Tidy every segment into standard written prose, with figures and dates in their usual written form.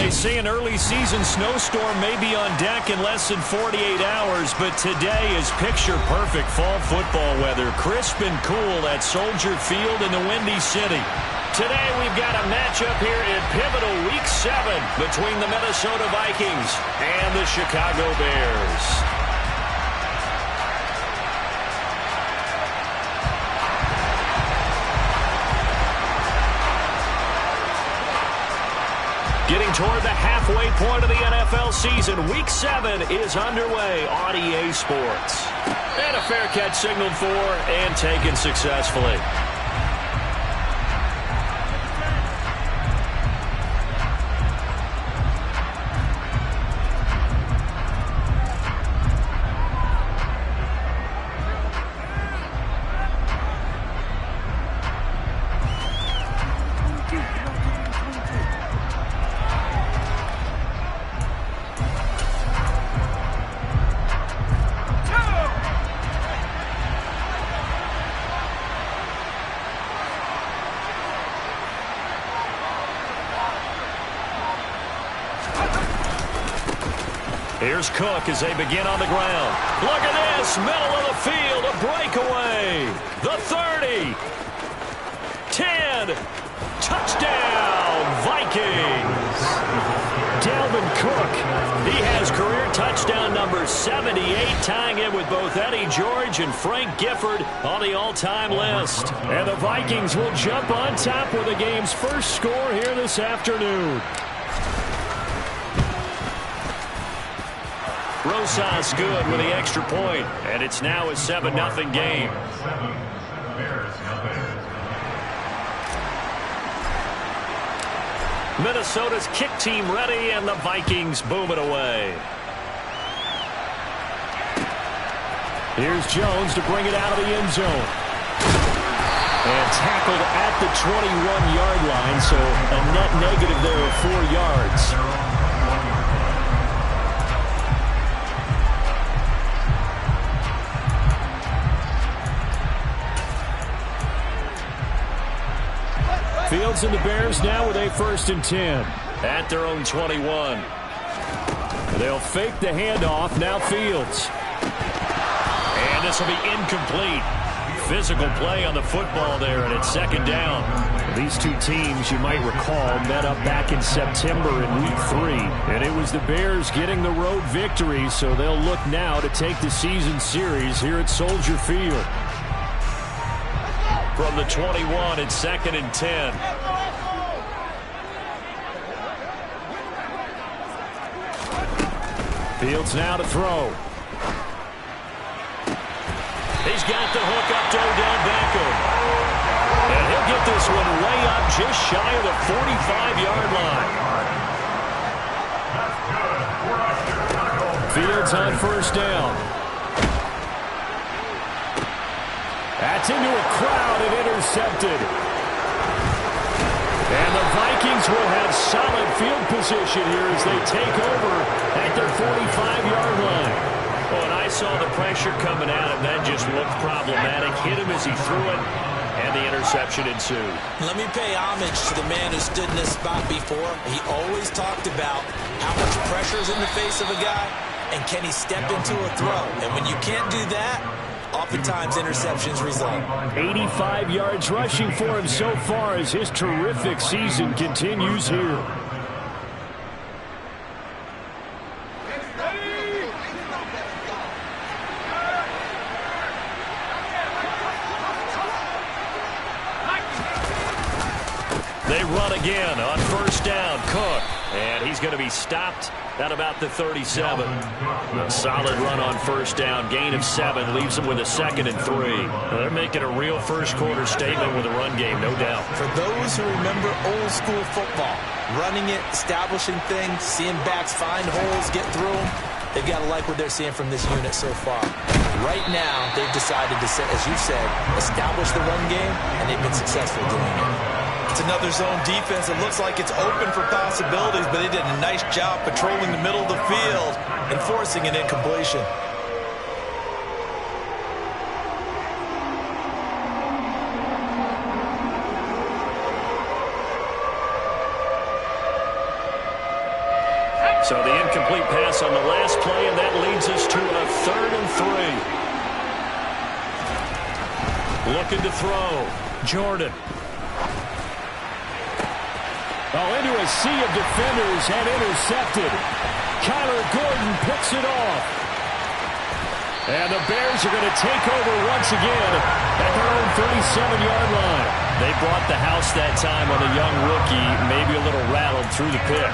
They say an early season snowstorm may be on deck in less than 48 hours, but today is picture-perfect fall football weather. Crisp and cool at Soldier Field in the Windy City. Today we've got a matchup here in pivotal Week 7 between the Minnesota Vikings and the Chicago Bears. Getting toward the halfway point of the NFL season, Week 7 is underway on EA Sports. And a fair catch signaled for and taken successfully. Here's Cook as they begin on the ground. Look at this, middle of the field, a breakaway. The 30, 10, touchdown, Vikings. Dalvin Cook, he has career touchdown number 78, tying it with both Eddie George and Frank Gifford on the all-time list. And the Vikings will jump on top with the game's first score here this afternoon. Rosas good with the extra point, and it's now a 7-0 game. Minnesota's kick team ready, and the Vikings boom it away. Here's Jones to bring it out of the end zone. And tackled at the 21-yard line, so a net negative there of 4 yards. Fields and the Bears now with a 1st and 10 at their own 21. They'll fake the handoff. Now Fields. And this will be incomplete. Physical play on the football there, and it's 2nd down. These two teams, you might recall, met up back in September in Week 3. And it was the Bears getting the road victory, so they'll look now to take the season series here at Soldier Field. From the 21, it's 2nd and 10. Fields now to throw. He's got the hook up to Odell Beckham. And he'll get this one way up just shy of the 45-yard line. Fields on 1st down. That's into a crowd and intercepted. And the Vikings will have solid field position here as they take over at their 45-yard line. Oh, and I saw the pressure coming at him. That just looked problematic. Hit him as he threw it, and the interception ensued. Let me pay homage to the man who stood in this spot before. He always talked about how much pressure is in the face of a guy, and can he step into a throw. And when you can't do that, oftentimes interceptions result. 85 yards rushing for him so far as his terrific season continues here. They run again on 1st down. Cook. And he's going to be stopped at about the 37. A solid run on 1st down. Gain of 7 leaves them with a 2nd and 3. They're making a real first-quarter statement with a run game, no doubt. For those who remember old-school football, running it, establishing things, seeing backs find holes, get through them, they've got to like what they're seeing from this unit so far. Right now, they've decided to, as you said, establish the run game, and they've been successful doing it. It's another zone defense. It looks like it's open for possibilities, but they did a nice job patrolling the middle of the field and forcing an incompletion. So the incomplete pass on the last play, and that leads us to a 3rd and 3. Looking to throw. Jordan. Into a sea of defenders and intercepted. Kyler Gordon picks it off. And the Bears are going to take over once again at their own 37-yard line. They brought the house that time on a young rookie, maybe a little rattled through the pick.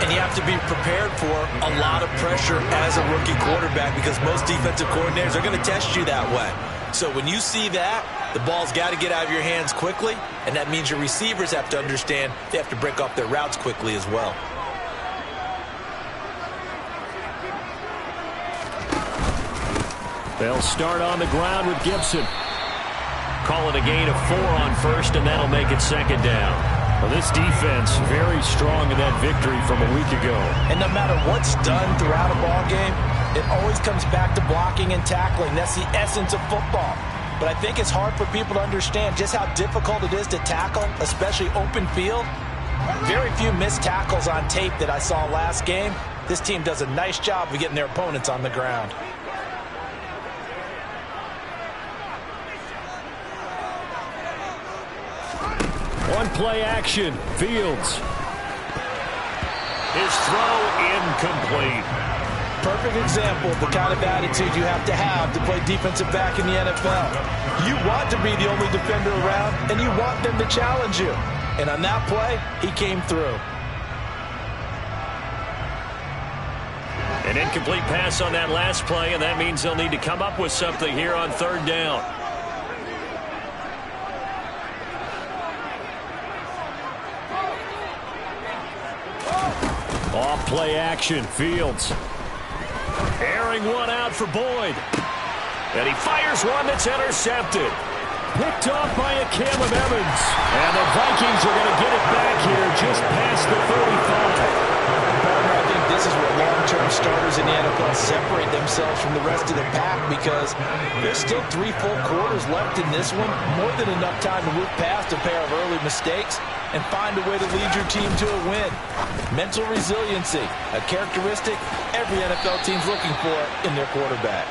And you have to be prepared for a lot of pressure as a rookie quarterback because most defensive coordinators are going to test you that way. So when you see that, the ball's got to get out of your hands quickly, and that means your receivers have to understand they have to break off their routes quickly as well. They'll start on the ground with Gibson. Call it a gain of 4 on first, and that'll make it 2nd down. Well, this defense very strong in that victory from a week ago. And no matter what's done throughout a ball game, it always comes back to blocking and tackling. That's the essence of football. But I think it's hard for people to understand just how difficult it is to tackle, especially open field. Very few missed tackles on tape that I saw last game. This team does a nice job of getting their opponents on the ground. One play action. Fields. His throw incomplete. Perfect example of the kind of attitude you have to play defensive back in the NFL. You want to be the only defender around, and you want them to challenge you. And on that play, he came through. An incomplete pass on that last play, and that means they'll need to come up with something here on 3rd down. Off play action. Fields. Airing one out for Boyd. And he fires one that's intercepted. Picked off by a Caleb Evans. And the Vikings are going to get it back here just past the 35. I think this is where long-term starters in the NFL separate themselves from the rest of the pack because there's still 3 full quarters left in this one. More than enough time to move past a pair of early mistakes and find a way to lead your team to a win. Mental resiliency, a characteristic every NFL team's looking for in their quarterback.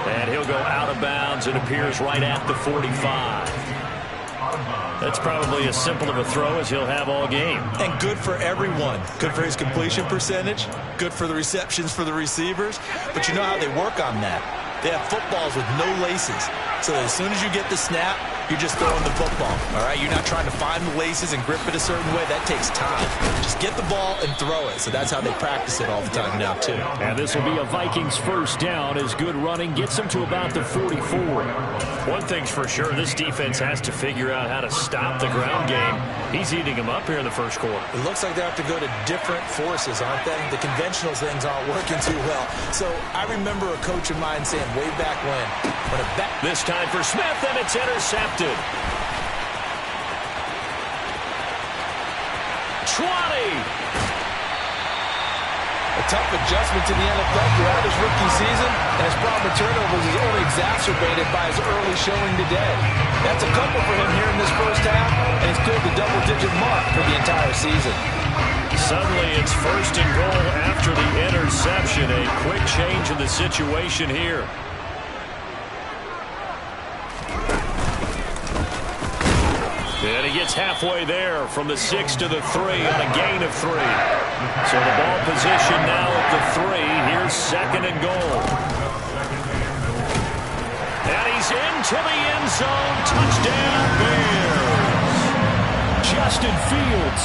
And he'll go out of bounds. It appears right at the 45. That's probably as simple of a throw as he'll have all game. And good for everyone. Good for his completion percentage. Good for the receptions for the receivers. But you know how they work on that. They have footballs with no laces. So that as soon as you get the snap, you're just throwing the football. All right? You're not trying to find the laces and grip it a certain way. That takes time. Just get the ball and throw it. So that's how they practice it all the time now, too. And this will be a Vikings 1st down as good running gets them to about the 44. One thing's for sure, this defense has to figure out how to stop the ground game. He's eating them up here in the 1st quarter. It looks like they have to go to different forces, aren't they? The conventional things aren't working too well. So I remember a coach of mine saying way back when a back... This time for Smith, and it's intercepted. 20. A tough adjustment to the NFL throughout his rookie season, and his problem with turnovers is only exacerbated by his early showing today. That's a couple for him here in this 1st half, and he's cleared the double-digit mark for the entire season. Suddenly it's 1st and goal after the interception. A quick change in the situation here. And he gets halfway there from the 6 to the 3 on a gain of 3. So the ball position now at the 3. Here's 2nd and goal. And he's into the end zone. Touchdown, Bears. Justin Fields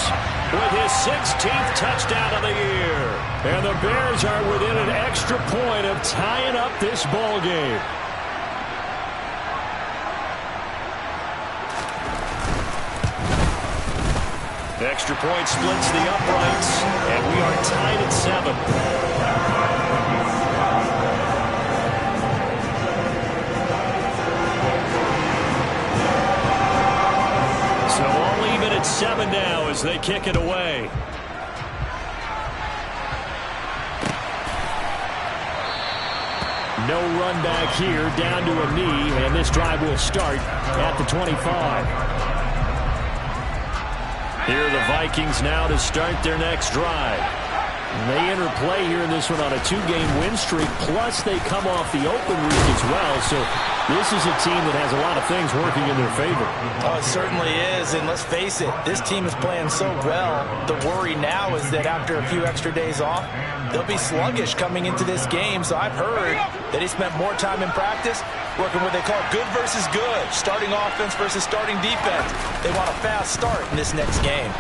with his 16th touchdown of the year. And the Bears are within an extra point of tying up this ball game. Extra point splits the uprights, and we are tied at 7. So all even at 7 now as they kick it away. No run back here, down to a knee, and this drive will start at the 25. Here are the Vikings now to start their next drive. They enter play here in this one on a 2-game win streak, plus they come off the open week as well. So this is a team that has a lot of things working in their favor. Oh, it certainly is, and let's face it, this team is playing so well. The worry now is that after a few extra days off, they'll be sluggish coming into this game. So I've heard that he spent more time in practice working what they call good versus good, starting offense versus starting defense. They want a fast start in this next game.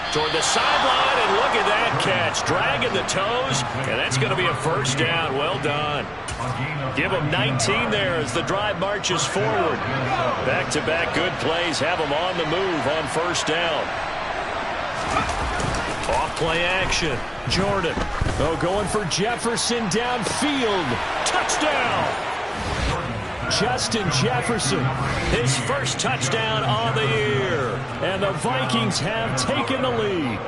Toward the sideline, and look at that catch. Dragging the toes, and that's going to be a first down. Well done. Give them 19 there as the drive marches forward. Back-to-back good plays have them on the move on first down. Off-play action. Jordan. Oh, going for Jefferson downfield. Touchdown. Justin Jefferson, his first touchdown on the year. And the Vikings have taken the lead.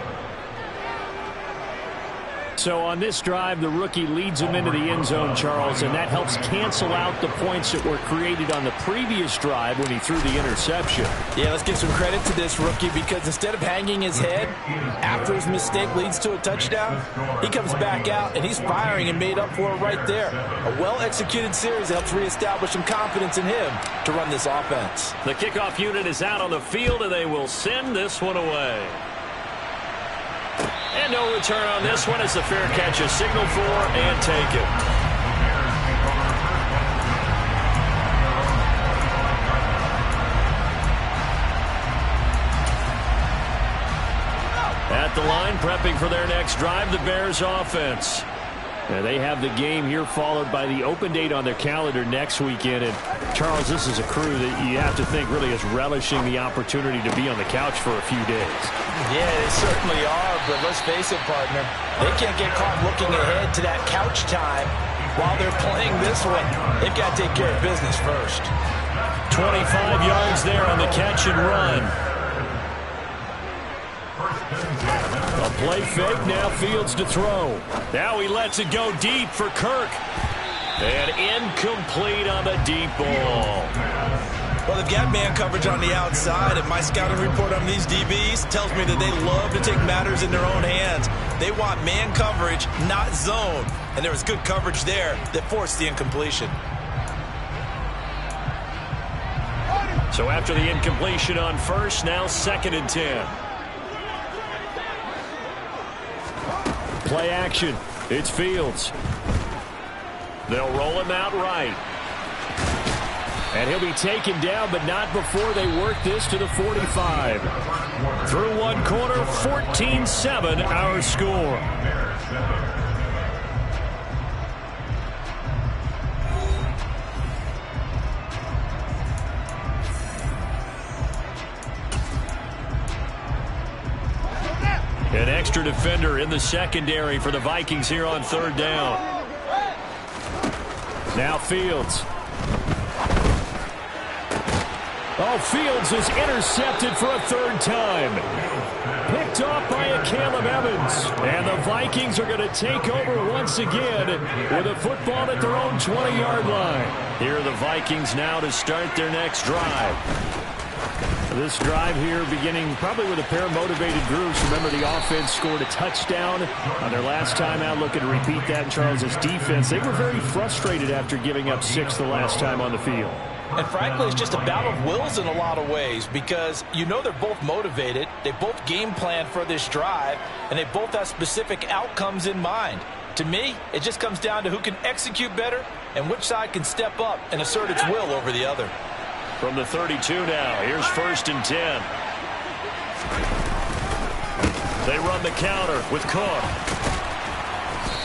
So on this drive, the rookie leads him into the end zone, Charles, and that helps cancel out the points that were created on the previous drive when he threw the interception. Yeah, let's give some credit to this rookie because instead of hanging his head after his mistake leads to a touchdown, he comes back out and he's firing and made up for it right there. A well-executed series helps reestablish some confidence in him to run this offense. The kickoff unit is out on the field, and they will send this one away. And no return on this one as the fair catch is signaled for and taken. At the line, prepping for their next drive, the Bears offense. Now they have the game here followed by the open date on their calendar next weekend. And Charles, this is a crew that you have to think really is relishing the opportunity to be on the couch for a few days. Yeah, they certainly are, but let's face it, partner. They can't get caught looking ahead to that couch time while they're playing this one. They've got to take care of business first. 25 yards there on the catch and run. A play fake, now Fields to throw. Now he lets it go deep for Kirk. And incomplete on the deep ball. Well, they've got man coverage on the outside, and my scouting report on these DBs tells me that they love to take matters in their own hands. They want man coverage, not zone. And there was good coverage there that forced the incompletion. So after the incompletion on first, now 2nd and 10. Play action. It's Fields. They'll roll him out right. And he'll be taken down, but not before they work this to the 45. Through one quarter, 14-7 our score. An extra defender in the secondary for the Vikings here on 3rd down. Now Fields. Oh, Fields is intercepted for a 3rd time. Picked off by a Caleb Evans. And the Vikings are going to take over once again with a football at their own 20-yard line. Here are the Vikings now to start their next drive. This drive here beginning probably with a pair of motivated groups. Remember, the offense scored a touchdown on their last time out. Looking to repeat that in Charles's defense. They were very frustrated after giving up 6 the last time on the field. And frankly, it's just a battle of wills in a lot of ways because you know they're both motivated. They both game plan for this drive, and they both have specific outcomes in mind. To me, it just comes down to who can execute better and which side can step up and assert its will over the other. From the 32 now, here's 1st and 10. They run the counter with Cook.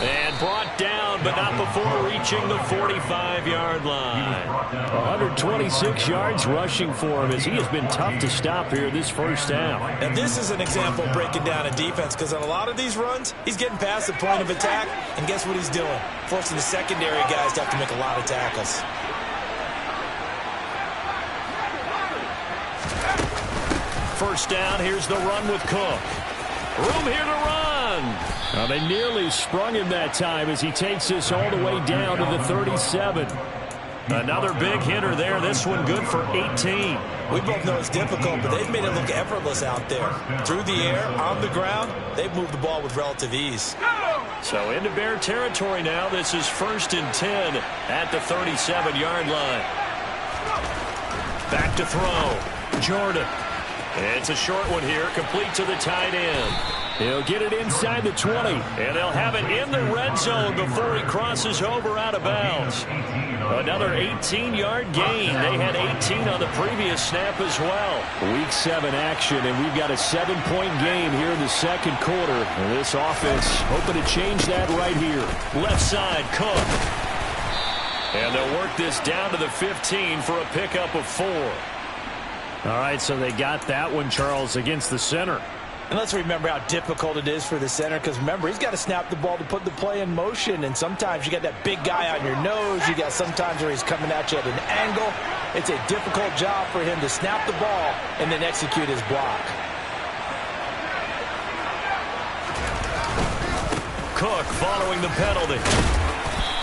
And brought down, but not before reaching the 45-yard line. 126 yards rushing for him as he has been tough to stop here this first down. And this is an example of breaking down a defense because on a lot of these runs, he's getting past the point of attack, and guess what he's doing? Forcing the secondary guys to have to make a lot of tackles. First down, here's the run with Cook. Room here to run. Now they nearly sprung him that time as he takes this all the way down to the 37. Another big hitter there. This one good for 18. We both know it's difficult, but they've made it look effortless out there. Through the air, on the ground, they've moved the ball with relative ease. So into Bear territory now. This is 1st and 10 at the 37-yard line. Back to throw. Jordan. It's a short one here, complete to the tight end. He'll get it inside the 20, and they'll have it in the red zone before he crosses over out of bounds. Another 18-yard gain. They had 18 on the previous snap as well. Week 7 action, and we've got a 7-point game here in the second quarter. And this offense hoping to change that right here. Left side, Cook. And they'll work this down to the 15 for a pickup of 4. All right, so they got that one, Charles, against the center. And let's remember how difficult it is for the center, because remember, he's got to snap the ball to put the play in motion, and sometimes you got that big guy on your nose. You got sometimes where he's coming at you at an angle. It's a difficult job for him to snap the ball and then execute his block. Cook following the penalty.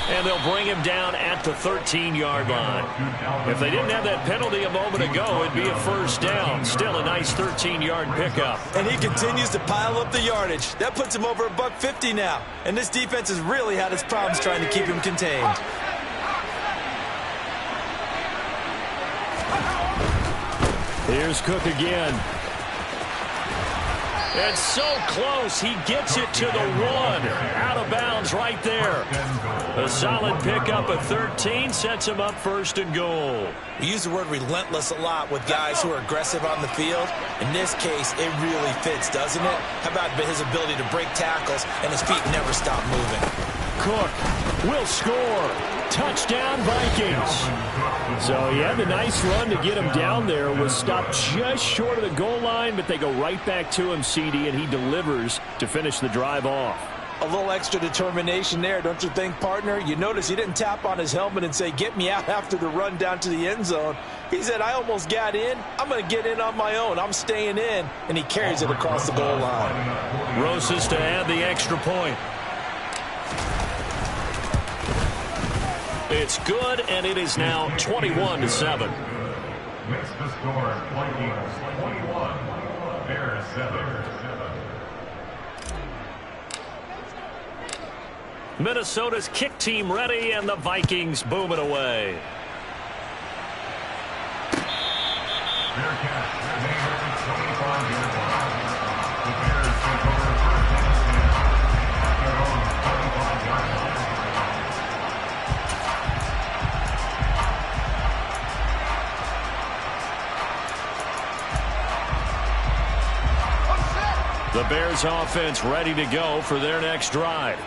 And they'll bring him down at the 13-yard line. If they didn't have that penalty a moment ago, it'd be a first down. Still a nice 13-yard pickup. And he continues to pile up the yardage. That puts him over $150 now. And this defense has really had its problems trying to keep him contained. Here's Cook again. It's so close. He gets it to the 1. Out of bounds right there. A solid pickup at 13 sets him up 1st and goal. We use the word relentless a lot with guys who are aggressive on the field. In this case, it really fits, doesn't it? How about his ability to break tackles and his feet never stop moving? Cook will score. Touchdown, Vikings. So he had the nice run to get him down there. Was stopped just short of the goal line, but they go right back to him, CD, and he delivers to finish the drive off. A little extra determination there, don't you think, partner? You notice he didn't tap on his helmet and say, get me out after the run down to the end zone. He said, I almost got in. I'm going to get in on my own. I'm staying in. And he carries it across the goal line. Rosas to add the extra point. It's good, and it is now 21-7. Makes the score Vikings 21, Bears 7. Minnesota's kick team ready, and the Vikings boom it away. Bearcats remain at the 25-yard line. The Bears take over 1st and 10 at their own 25-yard line. The Bears offense ready to go for their next drive.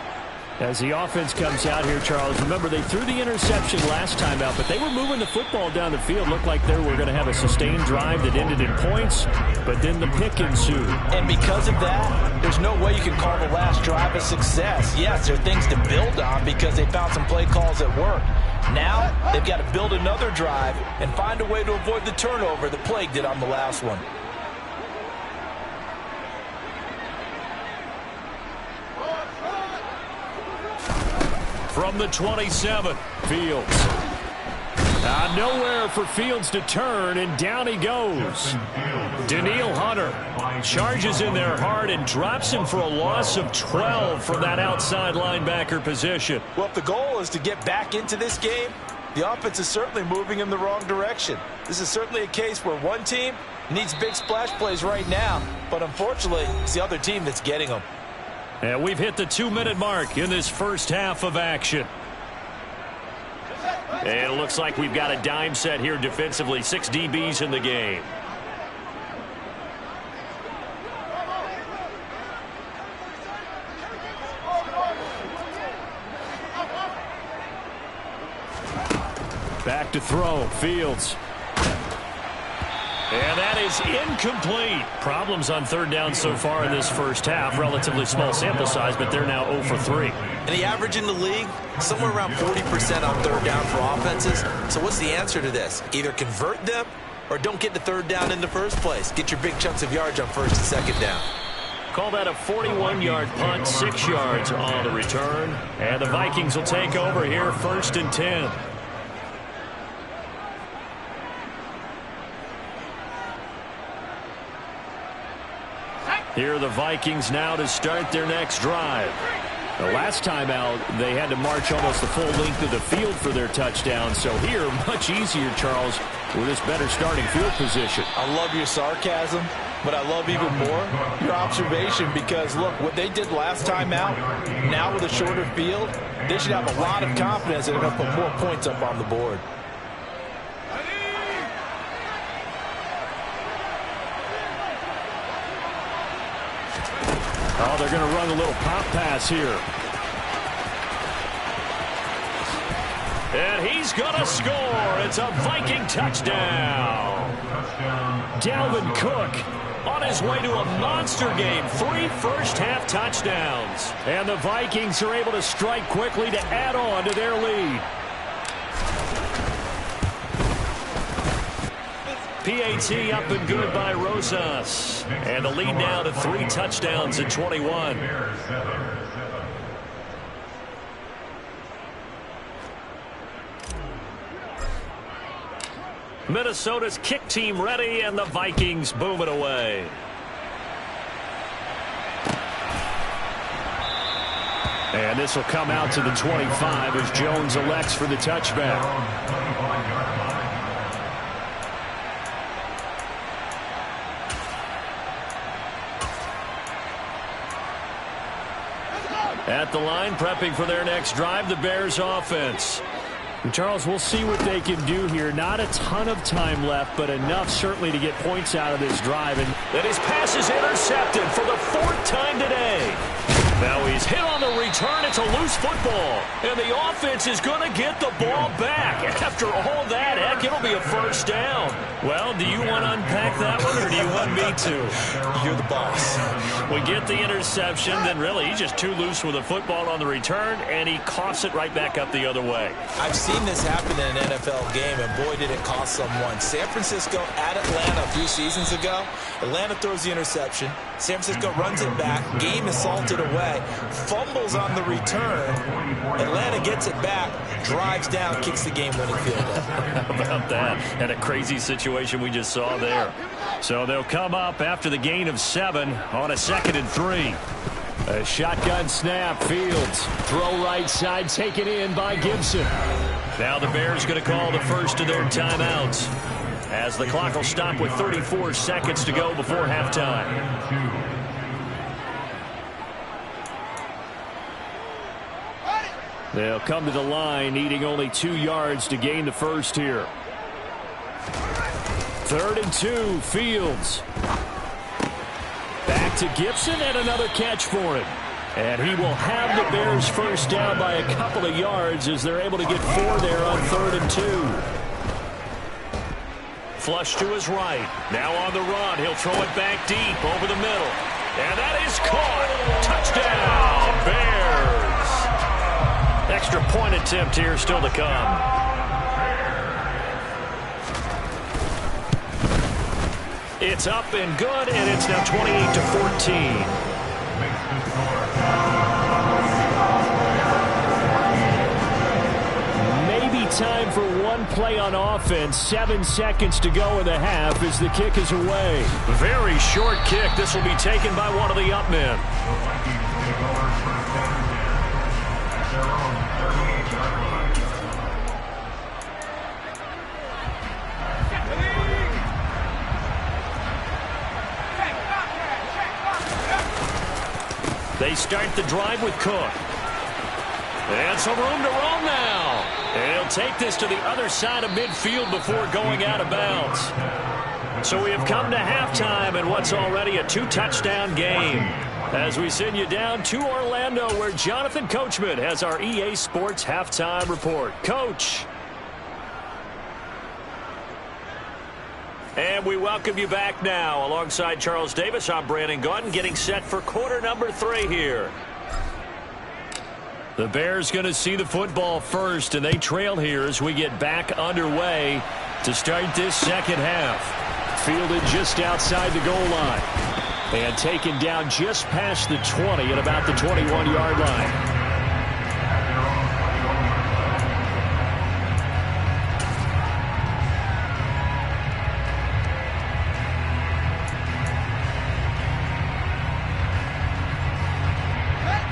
As the offense comes out here, Charles, remember they threw the interception last time out, but they were moving the football down the field. Looked like they were going to have a sustained drive that ended in points, but then the pick ensued. And because of that, there's no way you can call the last drive a success. Yes, there are things to build on because they found some play calls that work. Now, they've got to build another drive and find a way to avoid the turnover that plagued it on the last one. From the 27, Fields. Nowhere for Fields to turn, and down he goes. Danielle Hunter charges in there hard and drops him for a loss of 12 from that outside linebacker position. Well, if the goal is to get back into this game, the offense is certainly moving in the wrong direction. This is certainly a case where one team needs big splash plays right now, but unfortunately, it's the other team that's getting them. And we've hit the 2-minute mark in this first half of action. And it looks like we've got a dime set here defensively. 6 DBs in the game. Back to throw. Fields. And that is incomplete. Problems on third down so far in this first half. Relatively small sample size, but they're now 0 for 3. And the average in the league, somewhere around 40% on third down for offenses. So what's the answer to this? Either convert them or don't get to third down in the first place. Get your big chunks of yards on first and second down. Call that a 41-yard punt, 6 yards on the return. And the Vikings will take over here 1st and 10. Here are the Vikings now to start their next drive. The last time out, they had to march almost the full length of the field for their touchdown. So here, much easier, Charles, with this better starting field position. I love your sarcasm, but I love even more your observation because, look, what they did last time out, now with a shorter field, they should have a lot of confidence that they're going to put more points up on the board. Oh, they're going to run a little pop pass here. And he's going to score. It's a Viking touchdown. Dalvin Cook on his way to a monster game. 3 first-half touchdowns. And the Vikings are able to strike quickly to add on to their lead. PAT up and good by Rosas. And the lead now to 3 touchdowns at 21. Minnesota's kick team ready, and the Vikings boom it away. And this will come out to the 25 as Jones elects for the touchback. At the line, prepping for their next drive, the Bears offense. And Charles, we'll see what they can do here. Not a ton of time left, but enough certainly to get points out of this drive. And then his pass is intercepted for the 4th time today. Now he's hit on the return. It's a loose football. And the offense is going to get the ball back. After all that, heck, it'll be a first down. Well, do you want to unpack that one, or do you want me to? You're the boss. We get the interception, then really he's just too loose with the football on the return, and he coughs it right back up the other way. I've seen this happen in an NFL game, and boy, did it cost someone. San Francisco at Atlanta a few seasons ago. Atlanta throws the interception. San Francisco runs it back. Game is salted away. Fumbles on the return. Atlanta gets it back, drives down, kicks the game-winning field goal. How about that? And a crazy situation we just saw there. So they'll come up after the gain of 7 on a 2nd and 3. A shotgun snap, Fields. Throw right side, taken in by Gibson. Now the Bears going to call the first of their timeouts, as the clock will stop with 34 seconds to go before halftime. They'll come to the line, needing only 2 yards to gain the first here. 3rd and 2, Fields. Back to Gibson, and another catch for him. And he will have the Bears first down by a couple of yards as they're able to get 4 there on 3rd and 2. Flush to his right. Now on the run. He'll throw it back deep over the middle. And that is caught. Touchdown, Bears. Extra point attempt here still to come. It's up and good, and it's now 28-14. Maybe time for one play on offense. 7 seconds to go in the half as the kick is away. Very short kick. This will be taken by one of the up men. They start the drive with Cook. And some room to roam now. And he'll take this to the other side of midfield before going out of bounds. So we have come to halftime in what's already a 2-touchdown game, as we send you down to Orlando, where Jonathan Coachman has our EA Sports halftime report. Coach. And we welcome you back now. Alongside Charles Davis, I'm Brandon Gaudin, getting set for quarter number 3 here. The Bears going to see the football first, and they trail here as we get back underway to start this second half. Fielded just outside the goal line. And taken down just past the 20 at about the 21-yard line.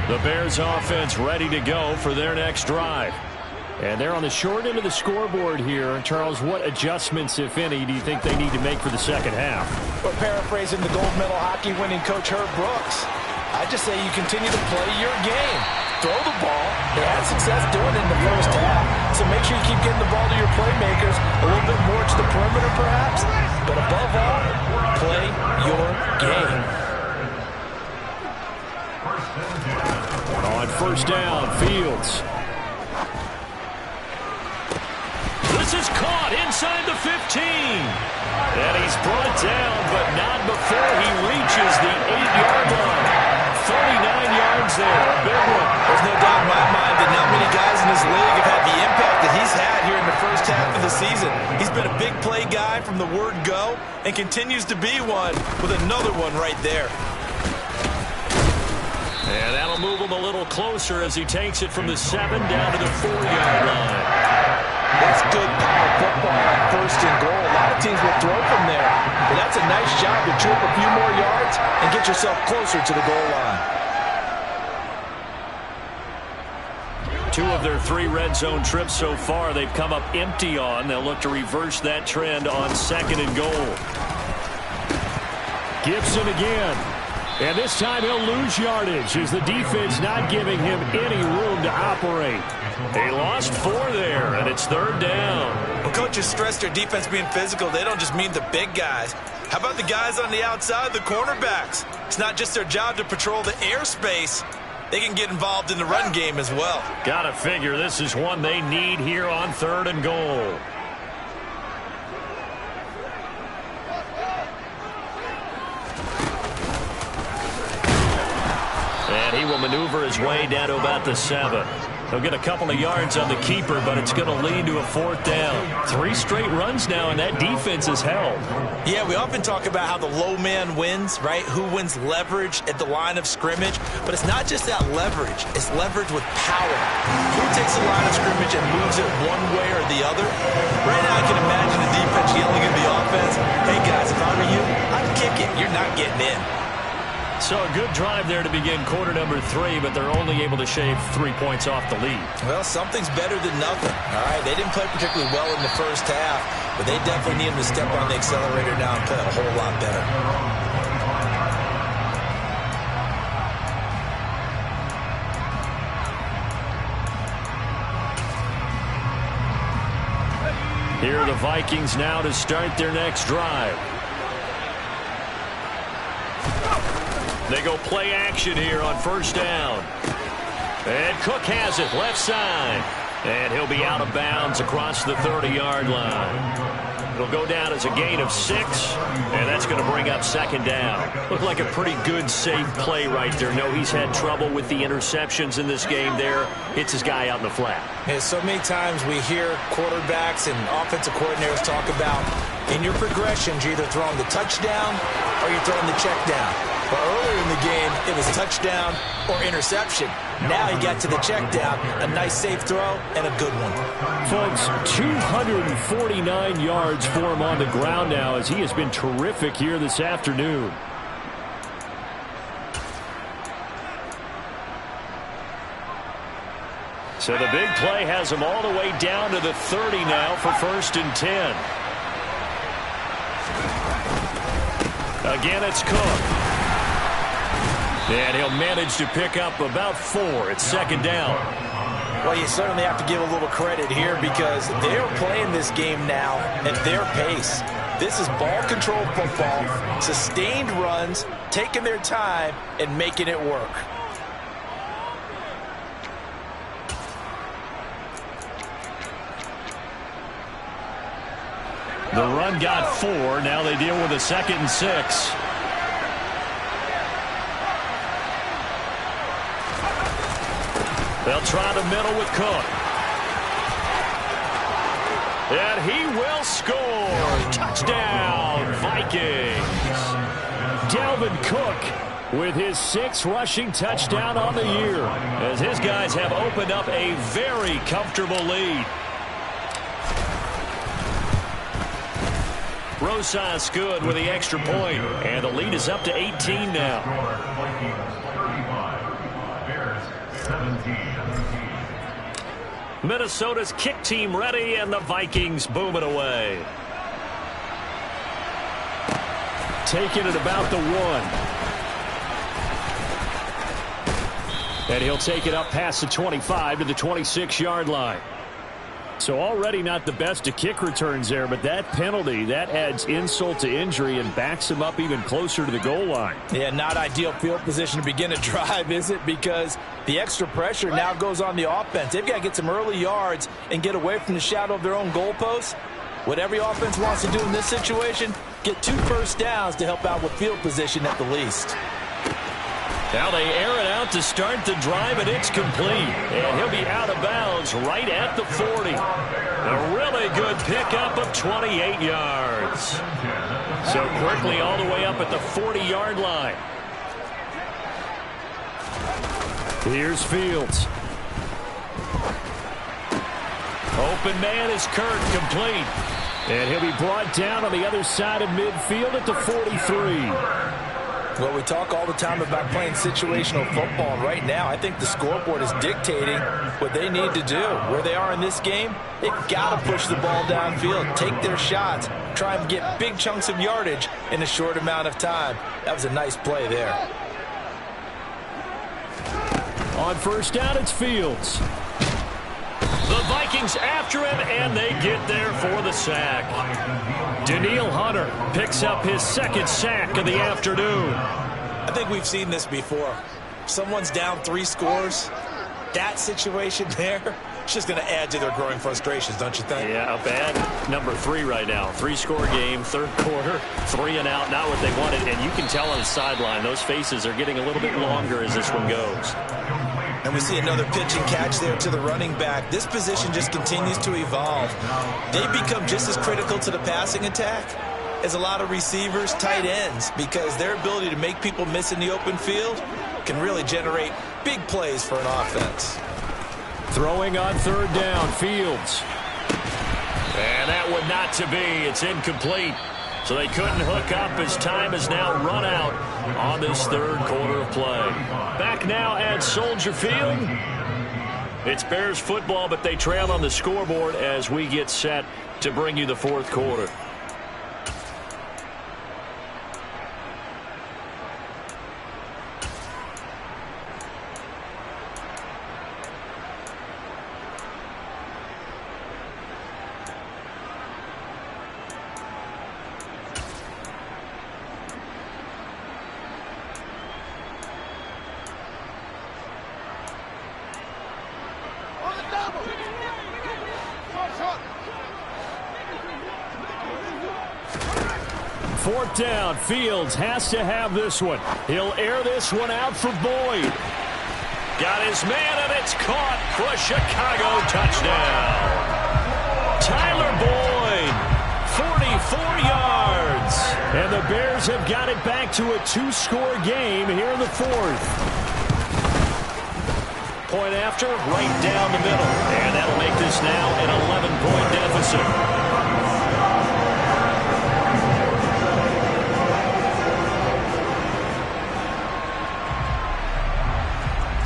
The Bears offense ready to go for their next drive. And they're on the short end of the scoreboard here. Charles, what adjustments, if any, do you think they need to make for the second half? Well, paraphrasing the gold medal hockey winning coach Herb Brooks, I just say you continue to play your game. Throw the ball. They had success doing it in the first half. So make sure you keep getting the ball to your playmakers, a little bit more to the perimeter perhaps. But above all, play your game. On first down, Fields. This is caught inside the 15. And he's brought down, but not before he reaches the 8-yard line. 39 yards there, a big one. There's no doubt in my mind that not many guys in this league have had the impact that he's had here in the first half of the season. He's been a big play guy from the word go and continues to be one with another one right there. And that'll move him a little closer as he takes it from the 7 down to the 4-yard line. That's good power football on first and goal. A lot of teams will throw from there. But that's a nice job to trip a few more yards and get yourself closer to the goal line. 2 of their 3 red zone trips so far they've come up empty on. They'll look to reverse that trend on 2nd and goal. Gibson again. And this time he'll lose yardage as the defense not giving him any room to operate. They lost 4 there, and it's 3rd down. When coaches stress their defense being physical, they don't just mean the big guys. How about the guys on the outside, the cornerbacks? It's not just their job to patrol the airspace. They can get involved in the run game as well. Gotta figure this is one they need here on 3rd and goal. And he will maneuver his way down to about the 7. He'll get a couple of yards on the keeper, but it's going to lead to a 4th down. 3 straight runs now, and that defense is held. Yeah, we often talk about how the low man wins, right? Who wins leverage at the line of scrimmage. But it's not just that leverage. It's leverage with power. Who takes the line of scrimmage and moves it one way or the other? Right now, I can imagine the defense yelling at the offense, hey, guys, if I were you, I'd kick it. You're not getting in. So a good drive there to begin quarter number 3, but they're only able to shave 3 points off the lead. Well, something's better than nothing. All right, they didn't play particularly well in the first half, but they definitely need them to step on the accelerator now and play a whole lot better. Here are the Vikings now to start their next drive. They go play action here on first down. And Cook has it left side. And he'll be out of bounds across the 30-yard line. It'll go down as a gain of 6, and that's going to bring up 2nd down. Looked like a pretty good, safe play right there. No, he's had trouble with the interceptions in this game there. Hits his guy out in the flat. Yeah, so many times we hear quarterbacks and offensive coordinators talk about in your progressions, you're either throwing the touchdown or you're throwing the check down. But earlier in the game, it was touchdown or interception. Now he got to the check down, a nice safe throw, and a good one. Folks, 249 yards for him on the ground now as he has been terrific here this afternoon. So the big play has him all the way down to the 30 now for 1st and 10. Again, it's Cook. And he'll manage to pick up about 4. It's 2nd down. Well, you certainly have to give a little credit here because they're playing this game now at their pace. This is ball control football, sustained runs, taking their time, and making it work. The run got 4. Now they deal with a 2nd and 6. They'll try the middle with Cook. And he will score. Touchdown, Vikings. Dalvin Cook with his 6th rushing touchdown on the year as his guys have opened up a very comfortable lead. Rosas good with the extra point, and the lead is up to 18 now. Minnesota's kick team ready, and the Vikings boom it away. Taking it about the 1. And he'll take it up past the 25 to the 26-yard line. So already not the best of kick returns there, but that penalty, that adds insult to injury and backs him up even closer to the goal line. Yeah, not ideal field position to begin a drive, is it? Because the extra pressure now goes on the offense. They've got to get some early yards and get away from the shadow of their own goalposts. What every offense wants to do in this situation, get 2 first downs to help out with field position at the least. Now they air it out to start the drive, and it's complete. And he'll be out of bounds right at the 40. A really good pickup of 28 yards. So quickly all the way up at the 40-yard line. Here's Fields. Open man is Kirk, complete. And he'll be brought down on the other side of midfield at the 43. Well, we talk all the time about playing situational football, and right now I think the scoreboard is dictating what they need to do. Where they are in this game, they've got to push the ball downfield, take their shots, try and get big chunks of yardage in a short amount of time. That was a nice play there. On first down, it's Fields. The Vikings after him, and they get there for the sack. Danielle Hunter picks up his 2nd sack of the afternoon. I think we've seen this before. Someone's down 3 scores. That situation there, it's just going to add to their growing frustrations, don't you think? Yeah, a bad number 3 right now. 3-score game, 3rd quarter, 3 and out, not what they wanted. And you can tell on the sideline, those faces are getting a little bit longer as this one goes. And we see another pitch and catch there to the running back. This position just continues to evolve. They become just as critical to the passing attack as a lot of receivers, tight ends, because their ability to make people miss in the open field can really generate big plays for an offense. Throwing on 3rd down, Fields. And that one not to be. It's incomplete. So they couldn't hook up as time has now run out on this 3rd quarter of play. Back now at Soldier Field. It's Bears football, but they trail on the scoreboard as we get set to bring you the 4th quarter. Fourth down, Fields has to have this one. He'll air this one out for Boyd. Got his man, and it's caught for a Chicago touchdown. Tyler Boyd, 44 yards. And the Bears have got it back to a 2-score game here in the 4th. Point after, right down the middle. And that'll make this now an 11-point deficit.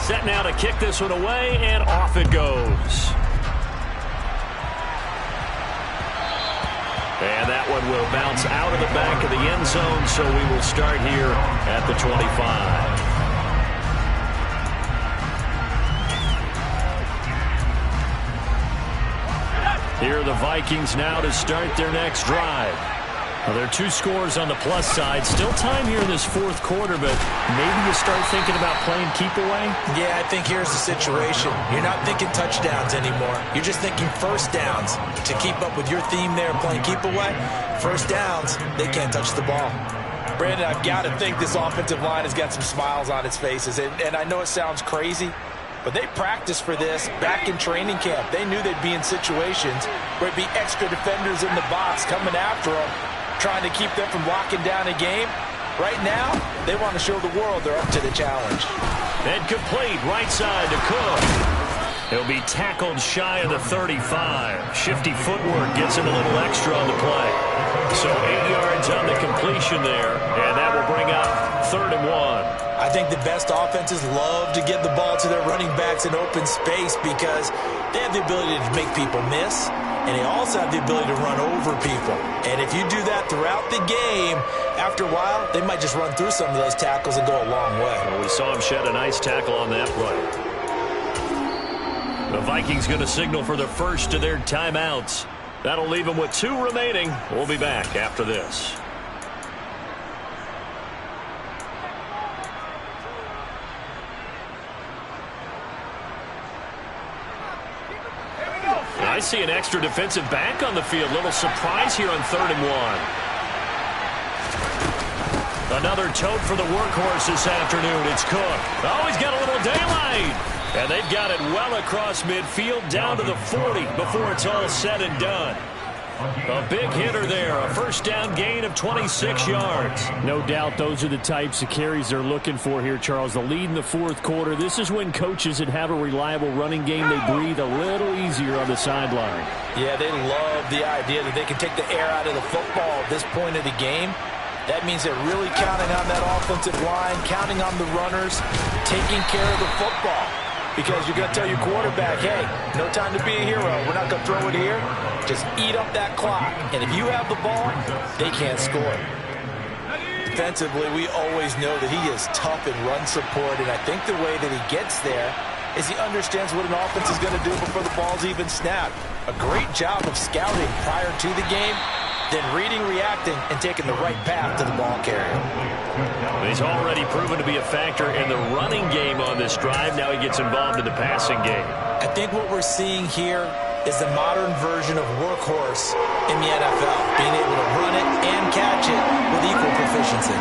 Set now to kick this one away, and off it goes. And that one will bounce out of the back of the end zone, so we will start here at the 25. Here are the Vikings now to start their next drive. Well, there are 2 scores on the plus side. Still time here in this 4th quarter, but maybe you start thinking about playing keep away? Yeah, I think here's the situation. You're not thinking touchdowns anymore. You're just thinking first downs. To keep up with your theme there, playing keep away, first downs, they can't touch the ball. Brandon, I've got to think this offensive line has got some smiles on its faces. And I know it sounds crazy, but they practiced for this back in training camp. They knew they'd be in situations where it'd be extra defenders in the box coming after them, trying to keep them from locking down a game. Right now, they want to show the world they're up to the challenge. And complete right side to Cook. He'll be tackled shy of the 35. Shifty footwork gets him a little extra on the play. So 8 yards on the completion there, and that will bring up 3rd and 1. I I think the best offenses love to give the ball to their running backs in open space because they have the ability to make people miss, and they also have the ability to run over people. And if you do that throughout the game, after a while, they might just run through some of those tackles and go a long way. Well, we saw him shed a nice tackle on that play. The Vikings going to signal for the first of their timeouts. That'll leave them with 2 remaining. We'll be back after this. I see an extra defensive back on the field. Little surprise here on 3rd and 1. Another tote for the workhorse this afternoon. It's Cook. Oh, he's got a little daylight. And they've got it well across midfield down to the 40 before it's all said and done. A big hitter there. A first down gain of 26 yards. No doubt those are the types of carries they're looking for here, Charles. The lead in the 4th quarter. This is when coaches that have a reliable running game, they breathe a little easier on the sideline. Yeah, they love the idea that they can take the air out of the football at this point of the game. That means they're really counting on that offensive line, counting on the runners, taking care of the football. Because you're going to tell your quarterback, hey, no time to be a hero. We're not going to throw it here. Just eat up that clock. And if you have the ball, they can't score. Defensively, we always know that he is tough in run support. And I think the way that he gets there is he understands what an offense is going to do before the ball's even snapped. A great job of scouting prior to the game, then reading, reacting, and taking the right path to the ball carrier. He's already proven to be a factor in the running game on this drive. Now he gets involved in the passing game. I think what we're seeing here is the modern version of workhorse in the NFL, being able to run it and catch it with equal proficiency.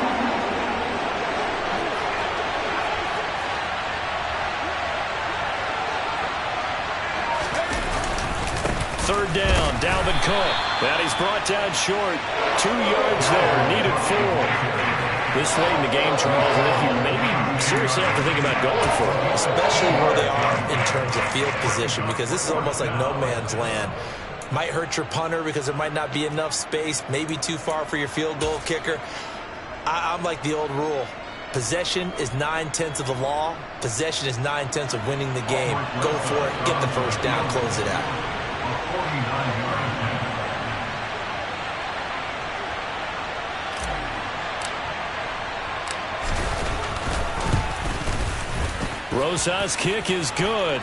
Third down, Dalvin Cook. And he's brought down short. 2 yards there, needed 4. This late in the game, Charles, and if you maybe seriously have to think about going for it. Especially where they are in terms of field position, because this is almost like no man's land. Might hurt your punter because there might not be enough space, maybe too far for your field goal kicker. I'm like the old rule. Possession is 9/10 of the law. Possession is 9/10 of winning the game. Go for it, get the first down, close it out. Rosas' kick is good.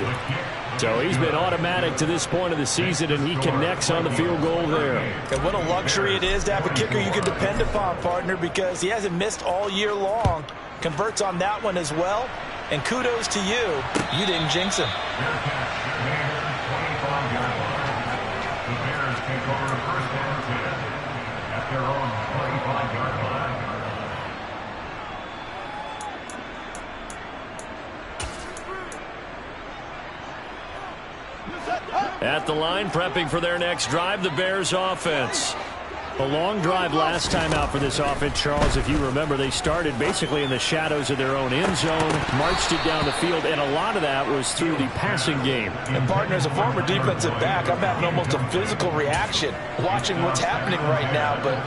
So he's been automatic to this point of the season, and he connects on the field goal there. And what a luxury it is to have a kicker you can depend upon, partner, because he hasn't missed all year long. Converts on that one as well. And kudos to you. You didn't jinx him. The Bears take over the first and 10 at their own 25-yard line. At the line, prepping for their next drive, the Bears offense. A long drive last time out for this offense, Charles. If you remember, they started basically in the shadows of their own end zone, marched it down the field, and a lot of that was through the passing game. And, partner, as a former defensive back, I'm having almost a physical reaction watching what's happening right now. But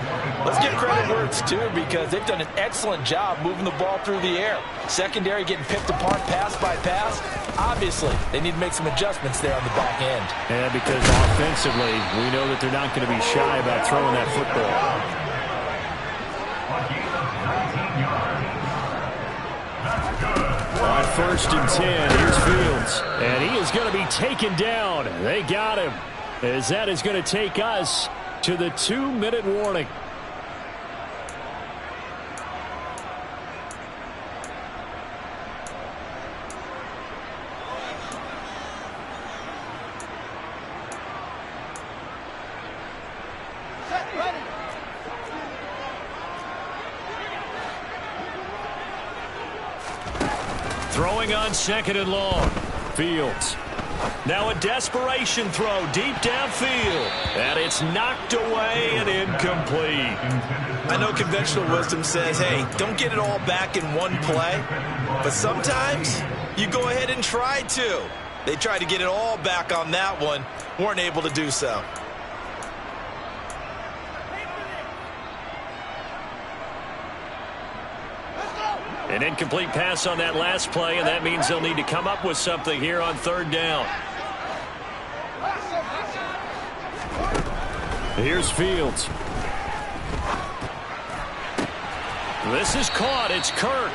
let's give credit where it's due, because they've done an excellent job moving the ball through the air. Secondary getting picked apart pass by pass. Obviously, they need to make some adjustments there on the back end. And because offensively, we know that they're not going to be shy about throwing that football. On 1st and 10, here's Fields. And he is going to be taken down. They got him. As that is going to take us to the 2-minute warning. Throwing on 2nd and long. Fields. Now a desperation throw deep downfield. And it's knocked away and incomplete. I know conventional wisdom says, hey, don't get it all back in one play. But sometimes you go ahead and try to. They tried to get it all back on that one. Weren't able to do so. An incomplete pass on that last play, and that means they'll need to come up with something here on third down. Here's Fields. This is caught. It's Kirk.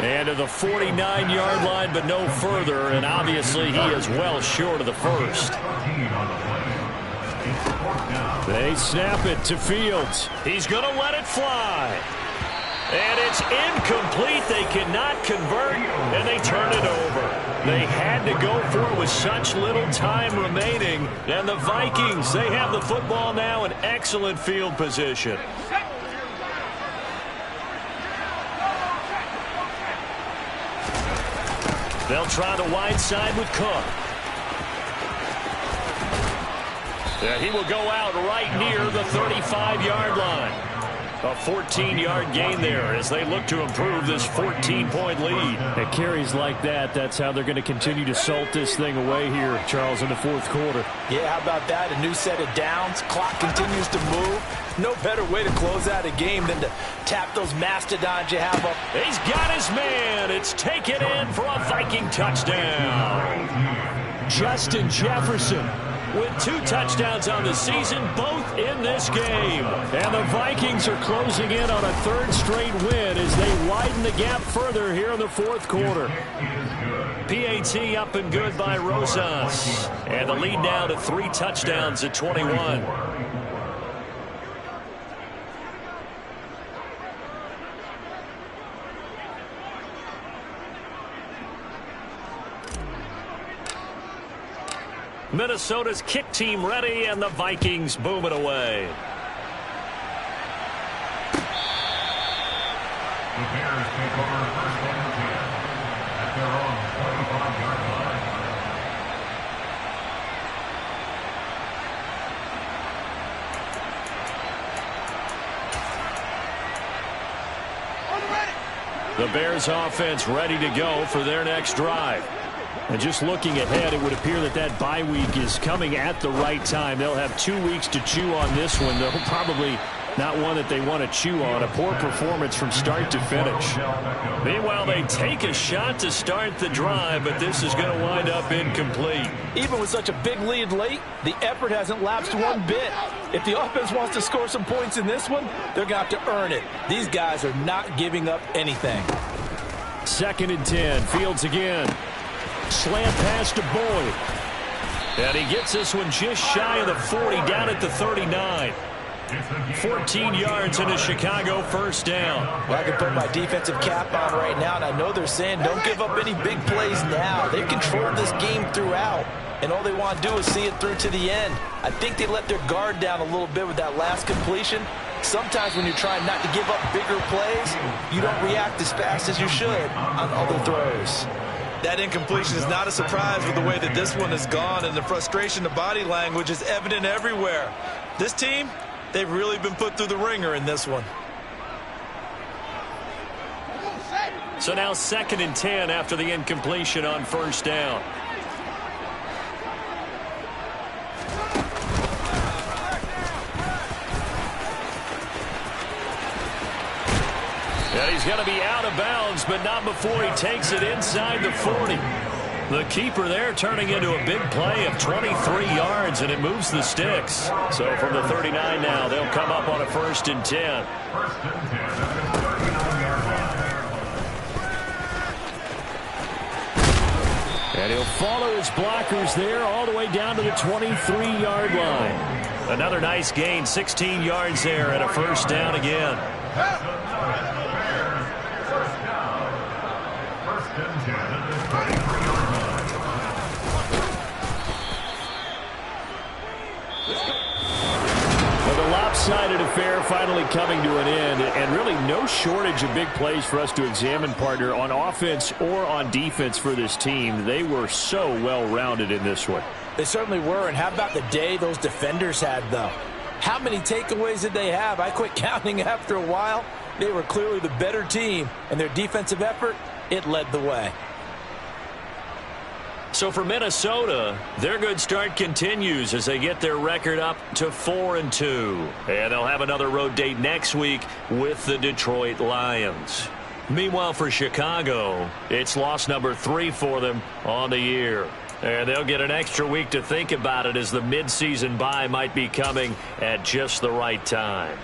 And to the 49-yard line, but no further. And obviously he is well short of the first. They snap it to Fields. He's going to let it fly. And it's incomplete. They cannot convert, and they turn it over. They had to go for it with such little time remaining. And the Vikings, they have the football now in excellent field position. They'll try the wide side with Cook. And he will go out right near the 35-yard line. A 14-yard gain there as they look to improve this 14-point lead. At carries like that, that's how they're going to continue to salt this thing away here, Charles, in the fourth quarter. Yeah, how about that? A new set of downs. Clock continues to move. No better way to close out a game than to tap those mastodons you have up. He's got his man. It's taken in for a Viking touchdown. Justin Jefferson with 2 touchdowns on the season, both in this game. And the Vikings are closing in on a 3rd straight win as they widen the gap further here in the fourth quarter. PAT up and good by Rosas. And the lead now to 3 touchdowns at 21. Minnesota's kick team ready, and the Vikings boom it away. The Bears take over first and 10 at their own 25-yard line. The Bears offense ready to go for their next drive. And just looking ahead, it would appear that that bye week is coming at the right time. They'll have 2 weeks to chew on this one, though probably not one that they want to chew on. A poor performance from start to finish. Meanwhile, they take a shot to start the drive, but this is going to wind up incomplete. Even with such a big lead late, the effort hasn't lapsed one bit. If the offense wants to score some points in this one, they're going to have to earn it. These guys are not giving up anything. 2nd and 10. Fields again. Slant pass to Boyd. And he gets this one just shy of the 40, down at the 39. 14 yards and a Chicago first down. Well, I can put my defensive cap on right now, and I know they're saying don't give up any big plays now. They've controlled this game throughout, and all they want to do is see it through to the end. I think they let their guard down a little bit with that last completion. Sometimes when you're trying not to give up bigger plays, you don't react as fast as you should on other throws. That incompletion is not a surprise with the way that this one has gone, and the frustration, the body language is evident everywhere. This team, they've really been put through the ringer in this one. So now 2nd and 10 after the incompletion on first down. And he's going to be out of bounds, but not before he takes it inside the 40. The keeper there turning into a big play of 23 yards, and it moves the sticks. So from the 39 now, they'll come up on a 1st and 10. 1st and 10 at the 39-yard line. And he'll follow his blockers there all the way down to the 23-yard line. Another nice gain, 16 yards there, and a 1st down again. Lopsided affair finally coming to an end, and really no shortage of big plays for us to examine, partner, on offense or on defense for this team. They were so well-rounded in this one. They certainly were, and how about the day those defenders had, though? How many takeaways did they have? I quit counting after a while. They were clearly the better team, and their defensive effort, it led the way. So for Minnesota, their good start continues as they get their record up to 4-2. And they'll have another road date next week with the Detroit Lions. Meanwhile, for Chicago, it's loss number 3 for them on the year. And they'll get an extra week to think about it as the midseason bye might be coming at just the right time.